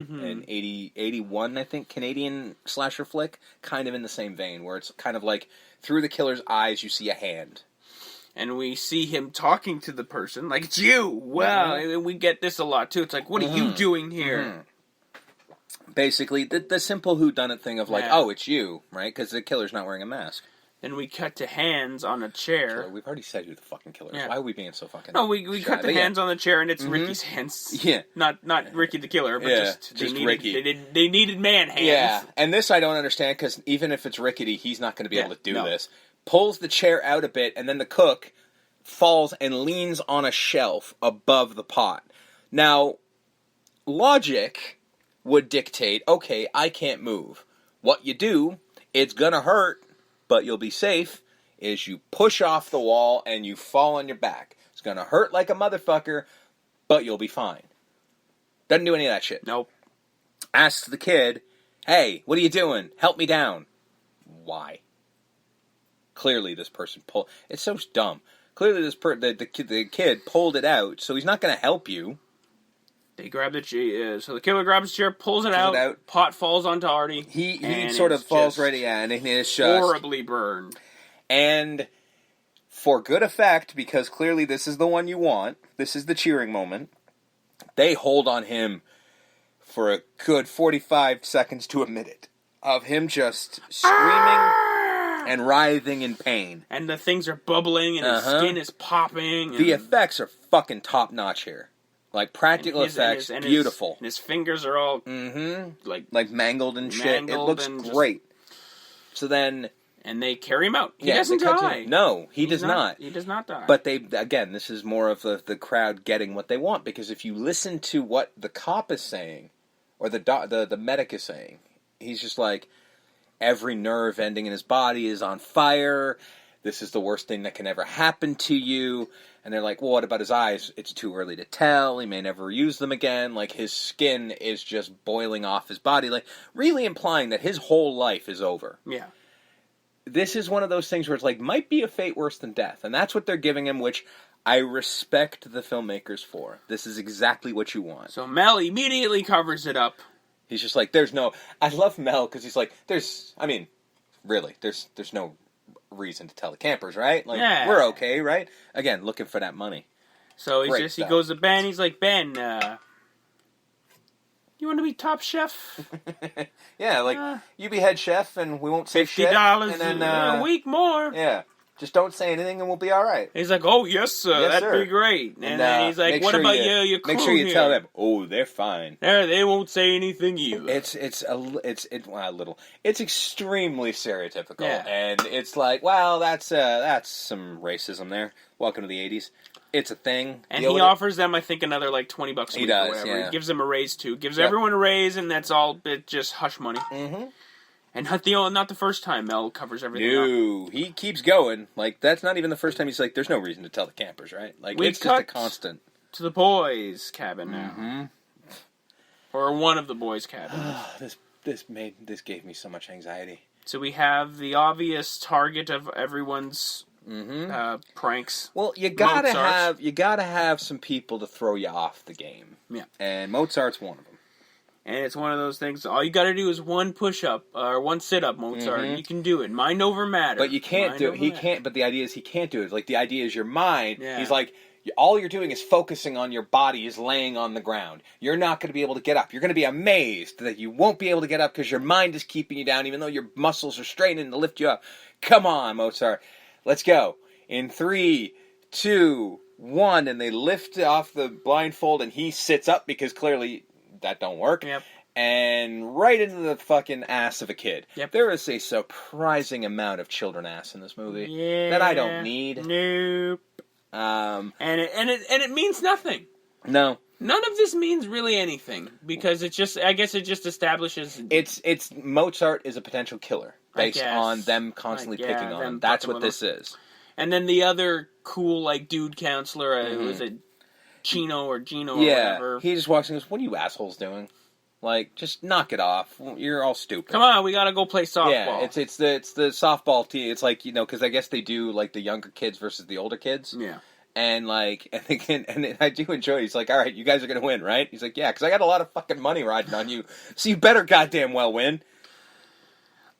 an 81, I think, Canadian slasher flick, kind of in the same vein, where it's kind of like through the killer's eyes you see a hand. And we see him talking to the person, like, it's you! Wow! And we get this a lot, too. It's like, what are you doing here? Basically, the simple whodunit thing of like, oh, it's you, right? Because the killer's not wearing a mask. Then we cut to hands on a chair. Killer. We've already said who the fucking killer is. Why are we being so fucking... No, we cut the hands on the chair, and it's Ricky's hands. Yeah. Not Ricky the killer, but just Ricky. They needed man hands. Yeah, and this I don't understand, because even if it's rickety, he's not going to be able to do this. Pulls the chair out a bit, and then the cook falls and leans on a shelf above the pot. Now, logic would dictate, okay, I can't move. What you do, it's gonna hurt, but you'll be safe, is you push off the wall and you fall on your back. It's gonna hurt like a motherfucker, but you'll be fine. Doesn't do any of that shit. Nope. Asks the kid, hey, what are you doing? Help me down. Why? Clearly this person pulled... It's so dumb. Clearly the kid pulled it out, so he's not going to help you. They grab the chair. So the killer grabs the chair, pulls it out. Pot falls onto Artie. He sort of falls right, and it is just... horribly burned. And for good effect, because clearly this is the one you want, this is the cheering moment, they hold on him for a good 45 seconds to a minute of him just screaming and writhing in pain. And the things are bubbling, and his skin is popping. The effects are fucking top-notch here. Like, practical effects, beautiful. And his fingers are all... like mangled and shit. It looks great. So then... And they carry him out. He doesn't die. No, he does not. He does not die. But again, this is more of the crowd getting what they want, because if you listen to what the cop is saying, or the medic is saying, he's just like, every nerve ending in his body is on fire. This is the worst thing that can ever happen to you. And they're like, well, what about his eyes? It's too early to tell. He may never use them again. Like, his skin is just boiling off his body. Like, really implying that his whole life is over. Yeah. This is one of those things where it's like, might be a fate worse than death. And that's what they're giving him, which I respect the filmmakers for. This is exactly what you want. So Mel immediately covers it up. He's just like, there's no... I love Mel, because he's like, there's no reason to tell the campers, right? Like, we're okay, right? Again, looking for that money. So he goes to Ben, he's like, Ben, you want to be top chef? Yeah, like, you be head chef and we won't say shit. $50 and then, a week more. Yeah. Just don't say anything and we'll be alright. He's like, oh, yes, sir. Yes, that'd be great. And then he's like, what about your crew? Make sure you tell them, oh, they're fine. They won't say anything either. It's extremely stereotypical. Yeah. And it's like, well, that's some racism there. Welcome to the 80s. It's a thing. And he offers them, I think, another like $20 a week. He does, or whatever. yeah. He gives them a raise too. Gives everyone a raise, and that's all. Just hush money. Mm-hmm. And not the first time Mel covers everything up. He keeps going. Like, that's not even the first time he's like, there's no reason to tell the campers, right? Like, it's just a constant. To the boys' cabin now. Or one of the boys' cabins. This gave me so much anxiety. So we have the obvious target of everyone's pranks. Well, you gotta have some people to throw you off the game. Yeah. And Mozart's one of them. And it's one of those things, all you gotta do is one push-up, or one sit-up, Mozart, and you can do it. Mind over matter. But you can't do it. But the idea is he can't do it. Like, the idea is your mind. Yeah. He's like, all you're doing is focusing on your body is laying on the ground. You're not going to be able to get up. You're going to be amazed that you won't be able to get up because your mind is keeping you down, even though your muscles are straining to lift you up. Come on, Mozart. Let's go. In 3, 2, 1, and they lift off the blindfold, and he sits up because clearly that don't work. Yep. And right into the fucking ass of a kid. Yep. There is a surprising amount of children ass in this movie that I don't need. Nope. And it means nothing. No. None of this means really anything because I guess it just establishes it's Mozart is a potential killer based on them constantly picking on him. That's what this is. And then the other cool like dude counselor who was it Chino or Gino or whatever. He just walks in and goes, "What are you assholes doing? Like, just knock it off. You're all stupid. Come on, we gotta go play softball." Yeah, it's the softball team. It's like, because I guess they do like the younger kids versus the older kids. Yeah. And like, and I do enjoy it. He's like, all right, you guys are going to win, right? He's like, yeah, because I got a lot of fucking money riding on you. So you better goddamn well win.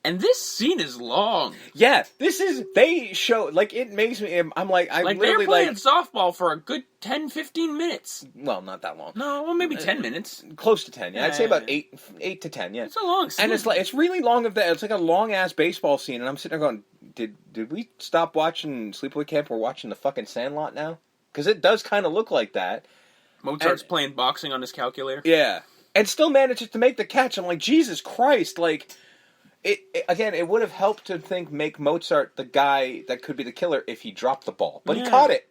And this scene is long. Yeah, they show, like, it makes me, I'm like, I'm like literally they're playing like... softball for a good 10, 15 minutes. Well, not that long. No, well, maybe 10 minutes. Close to 10, yeah. I'd say about 8 to 10, yeah. It's a long scene. And it's really long of that. It's like a long-ass baseball scene, and I'm sitting there going, did we stop watching Sleepaway Camp? We're watching the fucking Sandlot now? Because it does kind of look like that. Mozart's playing boxing on his calculator. Yeah. And still manages to make the catch. I'm like, Jesus Christ, like... It would have helped to make Mozart the guy that could be the killer if he dropped the ball. But he caught it.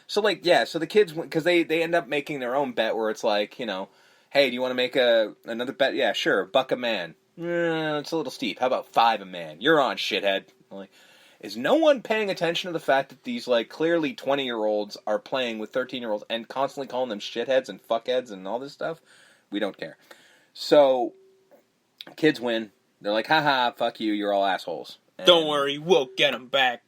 So, like, yeah, so the kids, because they end up making their own bet where it's like, you know, hey, do you want to make another bet? Yeah, sure, $1 a man. It's a little steep. How about $5 a man? You're on, shithead. I'm like, is no one paying attention to the fact that these, like, clearly 20-year-olds are playing with 13-year-olds and constantly calling them shitheads and fuckheads and all this stuff? We don't care. So, kids win. They're like, haha, fuck you, you're all assholes. And don't worry, we'll get them back.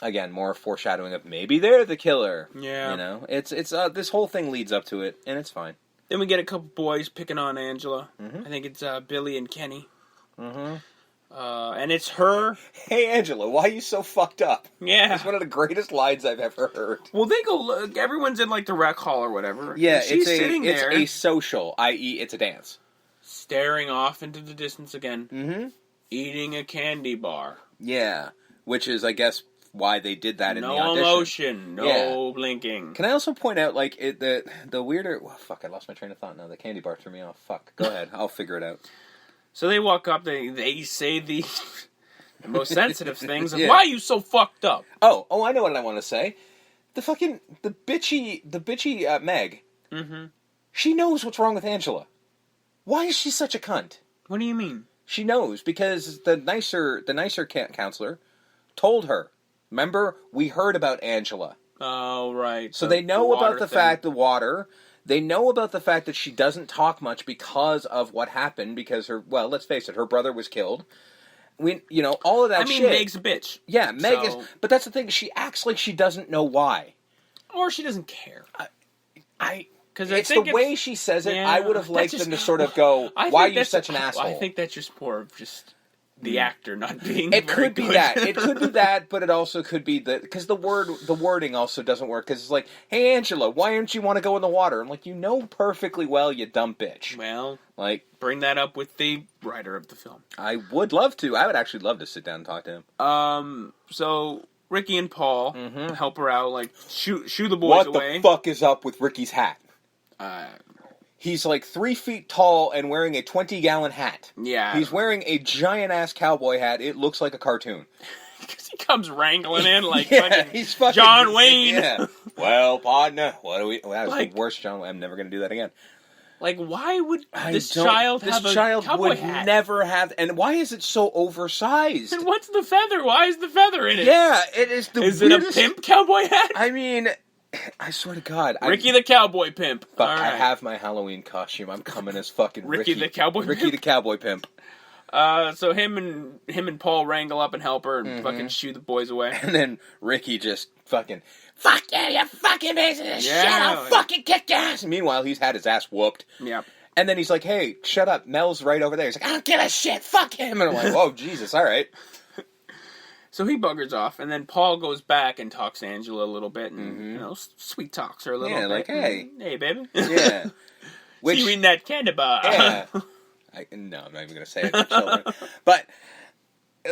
Again, more foreshadowing of maybe they're the killer. Yeah. You know, it's this whole thing leads up to it, and it's fine. Then we get a couple boys picking on Angela. Mm-hmm. I think it's Billy and Kenny. Mm-hmm. And it's her. Hey, Angela, why are you so fucked up? Yeah. It's one of the greatest lines I've ever heard. Well, they go look. Everyone's in, like, the rec hall or whatever. Yeah, she's sitting there. It's a social, i.e. it's a dance. Staring off into the distance again. Mm-hmm. Eating a candy bar. Yeah, which is, I guess, why they did that in the audition. No emotion, no blinking. Can I also point out, like, the weirder... Oh, fuck, I lost my train of thought now. The candy bar threw me off. Fuck. Go ahead. I'll figure it out. So they walk up, they say the most sensitive things, and why are you so fucked up? Oh, I know what I want to say. The bitchy Meg, she knows what's wrong with Angela. Why is she such a cunt? What do you mean? She knows, because the nicer counselor told her. Remember, we heard about Angela. Oh, right. So they know about the fact, the water. They know about the fact that she doesn't talk much because of what happened, because let's face it, her brother was killed. All of that shit. I mean, Meg's a bitch. Yeah, Meg is, but that's the thing, she acts like she doesn't know why. Or she doesn't care. Because it's the way she says it. Yeah, I would have liked them to sort of go, "Why are you such an asshole?" I think that's just more of just the actor not being. It very could be good. that. It could be that, but it also could be because the wording also doesn't work. Because it's like, "Hey, Angela, why don't you want to go in the water?" I'm like, you know perfectly well, you dumb bitch. Well, like, bring that up with the writer of the film. I would love to. I would actually love to sit down and talk to him. So Ricky and Paul help her out, like shoo the boys away. What the fuck is up with Ricky's hat? He's like 3 feet tall and wearing a 20-gallon hat. Yeah. He's wearing a giant-ass cowboy hat. It looks like a cartoon. Because he comes wrangling in like he's fucking John Wayne. Yeah. Well, partner, what do we... Well, that was the worst John Wayne. I'm never going to do that again. Like, why would this child have a cowboy hat? Would never have... And why is it so oversized? And what's the feather? Why is the feather in it? Yeah, it is the weirdest... Is it a pimp cowboy hat? I mean... I swear to God. Ricky the Cowboy Pimp. But I have my Halloween costume. I'm coming as fucking Ricky the Cowboy Pimp? Ricky the Cowboy Pimp. So him and Paul wrangle up and help her and fucking shoo the boys away. And then Ricky just fucking, fuck yeah, you fucking piece of shit, I'll fucking kick your ass. And meanwhile, he's had his ass whooped. Yeah. And then he's like, hey, shut up, Mel's right over there. He's like, I don't give a shit, fuck him. And I'm like, oh, Jesus, all right. So he buggers off, and then Paul goes back and talks to Angela a little bit, and, sweet talks her a little bit. Yeah, like, hey. Hey, baby. Yeah. See you in that candy bar. Yeah. No, I'm not even going to say it to children. But,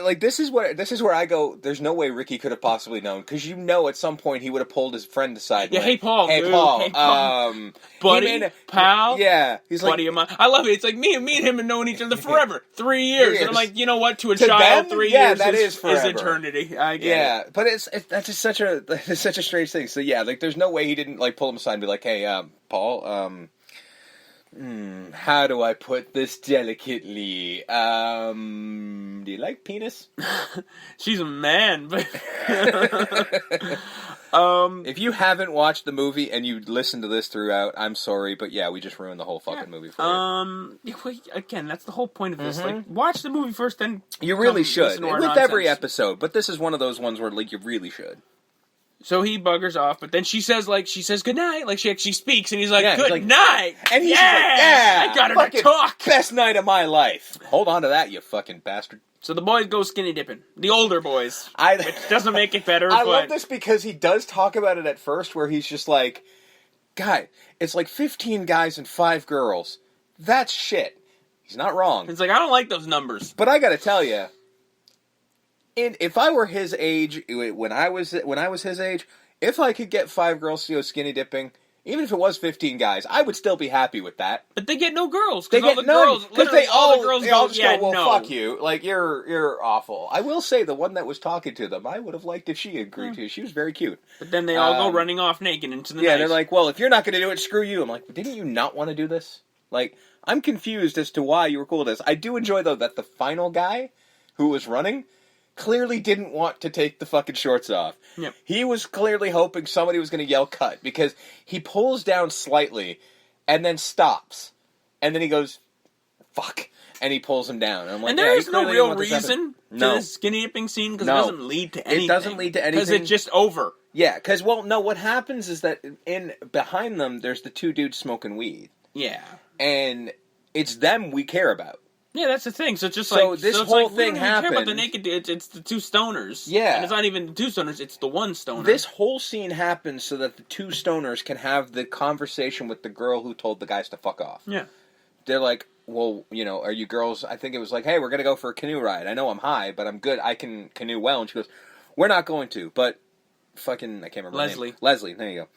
like, this is where I go, there's no way Ricky could have possibly known, because at some point he would have pulled his friend aside. Yeah, hey, Paul. Hey, dude. Paul. Hey, Paul. Buddy, pal. Yeah. He's buddy like, of mine. I love it. It's like me and him have known each other forever. 3 years. And I'm like, you know what? To a to child, them, 3 years that is forever. Eternity. I get it. But that's just such a strange thing. So yeah, like there's no way he didn't like pull him aside and be like, hey, Paul, how do I put this delicately? Do you like penis? She's a man, but if you haven't watched the movie and you listen to this throughout, I'm sorry, but yeah, we just ruined the whole fucking movie for you. Again, that's the whole point of this. Like, watch the movie first, then you really should with every episode. But this is one of those ones where like you really should. So he buggers off, but then she says goodnight, like she actually speaks, and he's like, Yeah, good like, night! And he's just like, yeah! I got her to talk! Best night of my life. Hold on to that, you fucking bastard. So the boys go skinny dipping. The older boys. Which doesn't make it better, I love this because he does talk about it at first, where he's just like, guy, it's like 15 guys and 5 girls. That's shit. He's not wrong. It's like, I don't like those numbers. But I gotta tell you, if I were his age, when I was his age, if I could get 5 girls to go skinny dipping, even if it was 15 guys, I would still be happy with that. But they get no girls. They get none. Because they all just yeah, go, well, no. fuck you. Like, you're awful. I will say, the one that was talking to them, I would have liked if she agreed to. She was very cute. But then they all go running off naked into the night. Yeah, they're like, well, if you're not going to do it, screw you. I'm like, didn't you not want to do this? Like, I'm confused as to why you were cool with this. I do enjoy, though, that the final guy who was running clearly didn't want to take the fucking shorts off. Yep. He was clearly hoping somebody was going to yell cut, because he pulls down slightly and then stops. And then he goes, fuck. And he pulls him down. And I'm like, and there is no real reason to this skinny dipping scene, because it doesn't lead to anything. It doesn't lead to anything. Because it's just over. Yeah, because, well, no, what happens is that behind them, there's the 2 dudes smoking weed. Yeah. And it's them we care about. Yeah, that's the thing. So it's just this whole thing happened. Care about the naked dudes. It's the 2 stoners. Yeah, and it's not even the 2 stoners. It's the 1 stoner. This whole scene happens so that the 2 stoners can have the conversation with the girl who told the guys to fuck off. Yeah, they're like, well, are you girls? I think it was like, hey, we're gonna go for a canoe ride. I know I'm high, but I'm good. I can canoe well. And she goes, we're not going to, but fucking, I can't remember her name. Leslie. There you go.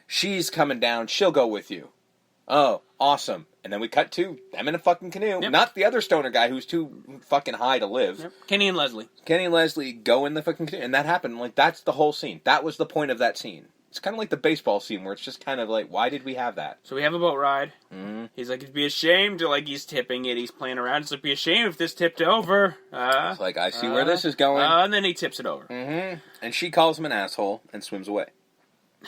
She's coming down. She'll go with you. Oh, awesome. And then we cut to them in a fucking canoe. Yep. Not the other stoner guy who's too fucking high to live. Yep. Kenny and Leslie go in the fucking canoe. And that happened. Like, that's the whole scene. That was the point of that scene. It's kind of like the baseball scene where it's just kind of like, why did we have that? So we have a boat ride. Mm-hmm. He's like, it'd be a shame to, like, he's tipping it. He's playing around. It'd be a shame if this tipped over. It's like, I see where this is going. And then he tips it over. Mm-hmm. And she calls him an asshole and swims away.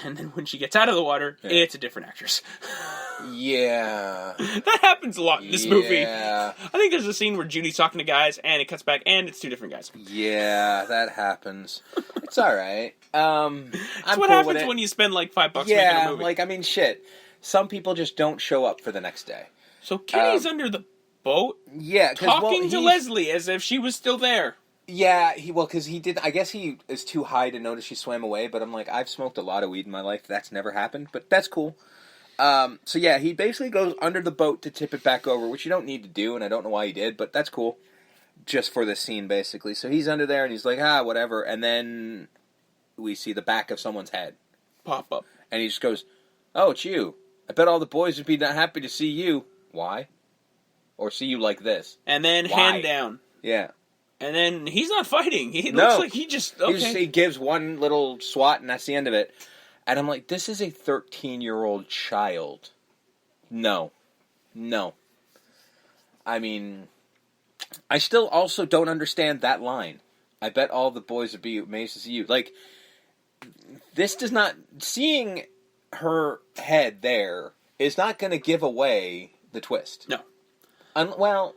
And then when she gets out of the water, it's a different actress. Yeah. That happens a lot in this movie. I think there's a scene where Judy's talking to guys, and it cuts back, and it's 2 different guys. Yeah, that happens. It's alright. That's what happens when you spend like $5 making a movie. Like, I mean, shit. Some people just don't show up for the next day. So Kenny's under the boat? Yeah. Talking to Leslie as if she was still there. Yeah, because he did. I guess he is too high to notice she swam away. But I'm like, I've smoked a lot of weed in my life. That's never happened. But that's cool. So yeah, he basically goes under the boat to tip it back over, which you don't need to do, and I don't know why he did, but that's cool. Just for this scene, basically. So he's under there, and he's like, whatever. And then we see the back of someone's head pop up, and he just goes, "Oh, it's you. I bet all the boys would be not happy to see you. Why? Or see you like this?" And then hand down. Yeah. And then he's not fighting. He looks like he just... Okay. He gives one little swat, and that's the end of it. And I'm like, this is a 13-year-old child. No. I mean, I still also don't understand that line. I bet all the boys would be amazed to see you. Like, this does not... Seeing her head there is not going to give away the twist. No. Well...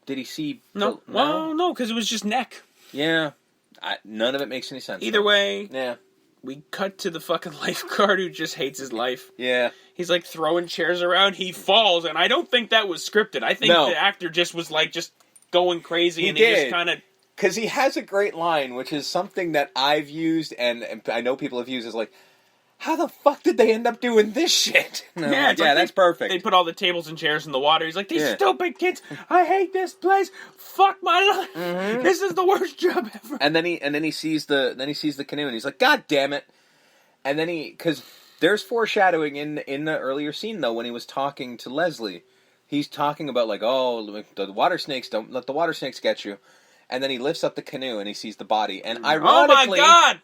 Did he see... No. Well, no, because it was just neck. Yeah. None of it makes any sense. Either way, yeah. We cut to the fucking lifeguard who just hates his life. Yeah. He's like throwing chairs around. He falls, and I don't think that was scripted. I think the actor just was like just going crazy, he just kind of... Because he has a great line, which is something that I've used, and I know people have used, is like, how the fuck did they end up doing this shit? Yeah, that's perfect. They put all the tables and chairs in the water. He's like, these stupid kids, I hate this place. Fuck my life. Mm-hmm. This is the worst job ever. And then he sees the canoe, and he's like, God damn it. And then because there's foreshadowing in the earlier scene, though, when he was talking to Leslie. He's talking about, like, oh, the water snakes, don't let the water snakes get you. And then he lifts up the canoe, and he sees the body. And ironically... Oh, my God!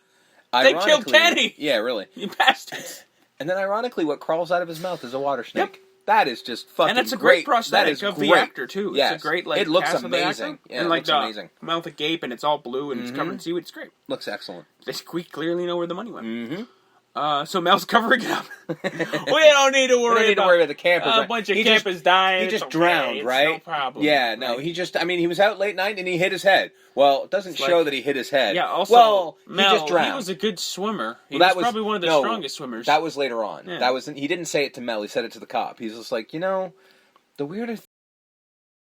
They killed Kenny! Yeah, really. You bastards. And then ironically, what crawls out of his mouth is a water snake. Yep. That is just fucking great. And that's a great prosthetic of the actor, too. Yes. It's a great, like, it looks cast amazing. Of the actor. Yeah, and, it like, looks amazing. Mouth agape, and it's all blue, and it's covered in seaweed. It's great. Looks excellent. We clearly know where the money went. Mm-hmm. So Mel's covering it up. We don't need to worry about the campers. A bunch of campers dying. He just drowned, right? No problem. Yeah, no, he just, he was out late night and he hit his head. Well, it doesn't show that he hit his head. Yeah, also, well, Mel, he just drowned. He was a good swimmer. He was probably one of the strongest swimmers. That was later on. Yeah. He didn't say it to Mel, he said it to the cop. He's just like, the weirdest